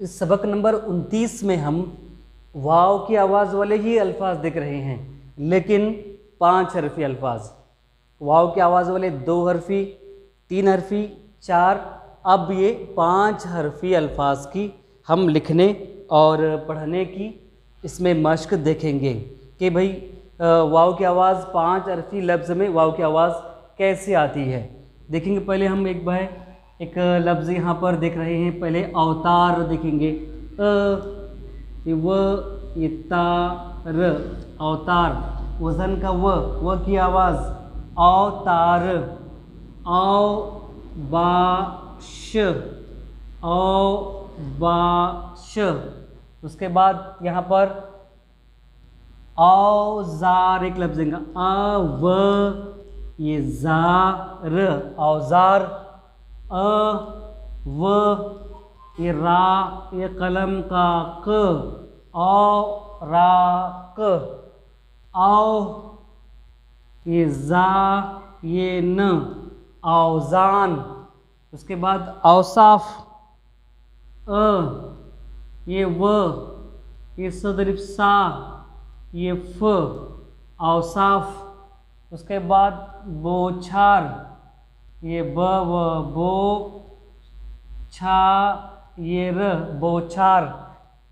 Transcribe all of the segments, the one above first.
इस सबक नंबर 29 में हम वाव की आवाज़ वाले ही अल्फाज देख रहे हैं, लेकिन 5 हरफी अल्फाज। वाव की आवाज़ वाले 2 हरफी, 3 हरफी, 4। अब ये 5 हरफी अल्फाज की हम लिखने और पढ़ने की इसमें मश्क देखेंगे कि भाई वाव की आवाज़ 5 हरफी लफ्ज़ में वाव की आवाज़ कैसे आती है। देखेंगे पहले हम एक लफ्ज़ यहाँ पर देख रहे हैं। पहले अवतार देखेंगे, ये ता र, अवतार। वज़न का व की आवाज़ अवतार, बाश, बाश। उसके बाद यहाँ पर औजार एक लफ्ज़ देंगे, ये जार, औजार। ये रा, ये कलम का क, राक। ये जा, ये न, औजान। उसके बाद औसाफ, ये व, ये सदरिफ सा, ये फ, औसाफ। उसके बाद बोछार, ये ब व बो, छा, ये र, बोछार।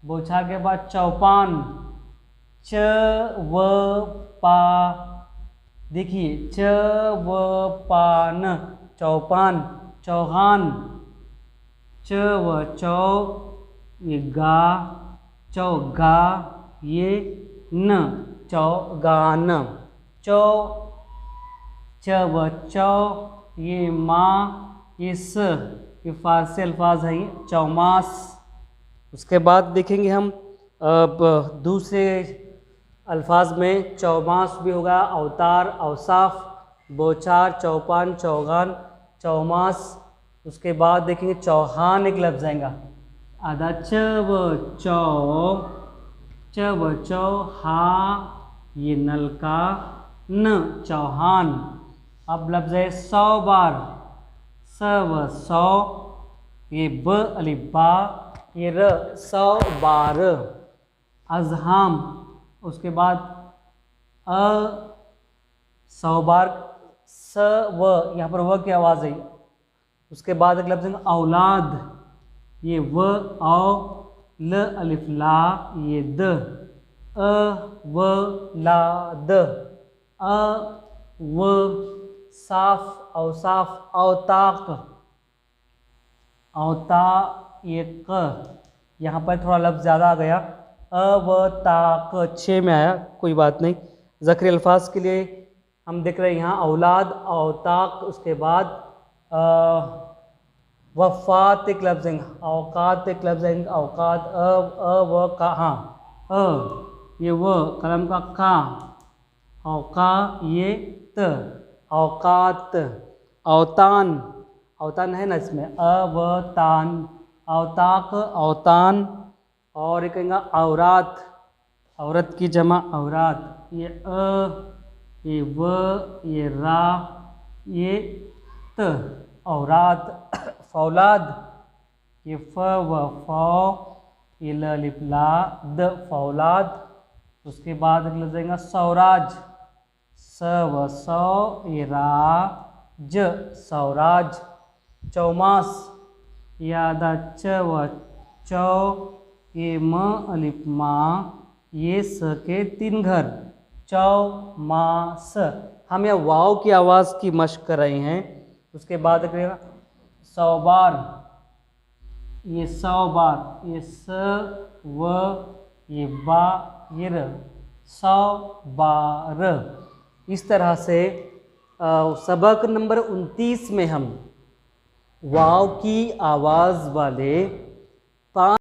बोछार के बाद चौपान, च व पा, देखिए च व पा न, चौपान। चौहान, च व चौ, ये गा, चौगा, ये न, चौगान। चौ, च व चौ, ये माँ, ये स, ये फारसी अल्फाज है, ये चौमास। उसके बाद देखेंगे हम दूसरे अल्फाज में चौमास भी होगा, अवतार, औसाफ, बोचार, चौपान, चौगान, चौमास। उसके बाद देखेंगे चौहान एक लफ्ज़ आएगा, आधा च व चौ, हा, ये नलका, न, चौहान। अब लफ्ज़ है 100 बार, स व सौ, ये ब अलिफ बा, ये र, 100 बार। अज़हाम, उसके बाद 100 बार, स व, यहाँ पर व की आवाज़ है। उसके बाद एक लफ्ज़ है औलाद, ये व औ, ल अलिफ ला, ये द, व ला द। व, साफ, औसाफ, औताक, औता, ये क। यहाँ पर थोड़ा लफ्ज़ ज़्यादा आ गया, व ताक 6 में आया, कोई बात नहीं। ज़क्र अल्फाज के लिए हम देख रहे हैं यहाँ औलाद, औताक। उसके बाद वफ़ात एक लफ्ज़ है, औकात एक लफ्ज़ है, औकात, व का, हाँ, ये व कलम का का, औका, ये त, औकात। औतान, औतान है ना इसमें, अवतान, औताक, औतान। और एक कहेंगे औरात, औरत की जमा औरात, ये ये व, ये रा, ये त, औरात। फौलाद, ये फ व फौ, ये ल अलिफ ला, द, फौलाद। उसके बाद लगेगा सौराज, स व सौ, ये रा, ज, सौराज। चौमास, यादा च व चौ, ये म अलिफ मा, ये स के 3 घर, चौमास। हम यहाँ वाव की आवाज़ की मश्क कर रहे हैं। उसके बाद करेगा 100 बार, ये 100 बार, ये स व, ये बा, ये र, 100 बार। इस तरह से सबक नंबर 29 में हम वाव की आवाज़ वाले